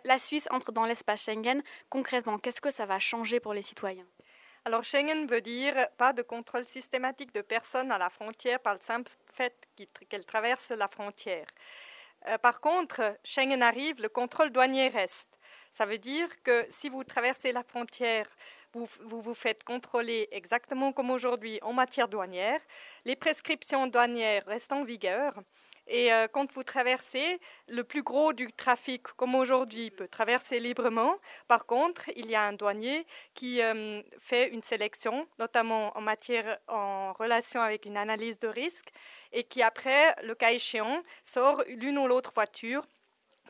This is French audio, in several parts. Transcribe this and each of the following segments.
La Suisse entre dans l'espace Schengen. Concrètement, qu'est-ce que ça va changer pour les citoyens? Alors Schengen veut dire pas de contrôle systématique de personnes à la frontière par le simple fait qu'elles traversent la frontière. Par contre, Schengen arrive, le contrôle douanier reste. Ça veut dire que si vous traversez la frontière, vous faites contrôler exactement comme aujourd'hui en matière douanière. Les prescriptions douanières restent en vigueur. Et quand vous traversez, le plus gros du trafic, comme aujourd'hui, peut traverser librement. Par contre, il y a un douanier qui fait une sélection, notamment en relation avec une analyse de risque, et qui après, le cas échéant, sort l'une ou l'autre voiture,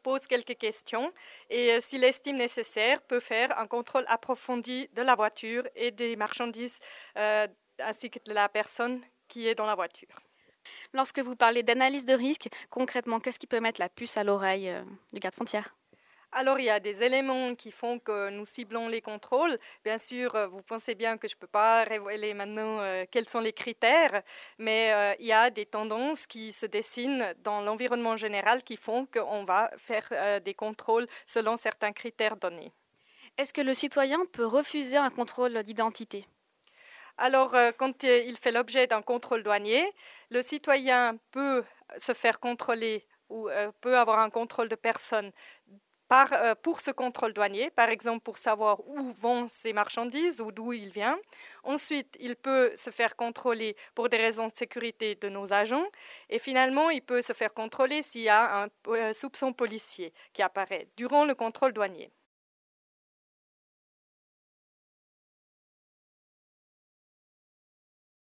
pose quelques questions et s'il estime nécessaire, peut faire un contrôle approfondi de la voiture et des marchandises ainsi que de la personne qui est dans la voiture. Lorsque vous parlez d'analyse de risque, concrètement, qu'est-ce qui peut mettre la puce à l'oreille du garde-frontière? Alors, il y a des éléments qui font que nous ciblons les contrôles. Bien sûr, vous pensez bien que je ne peux pas révéler maintenant quels sont les critères, mais il y a des tendances qui se dessinent dans l'environnement général qui font qu'on va faire des contrôles selon certains critères donnés. Est-ce que le citoyen peut refuser un contrôle d'identité? Alors, quand il fait l'objet d'un contrôle douanier, le citoyen peut se faire contrôler ou peut avoir un contrôle de personne pour ce contrôle douanier, par exemple pour savoir où vont ces marchandises ou d'où il vient. Ensuite, il peut se faire contrôler pour des raisons de sécurité de nos agents. Et finalement, il peut se faire contrôler s'il y a un soupçon policier qui apparaît durant le contrôle douanier.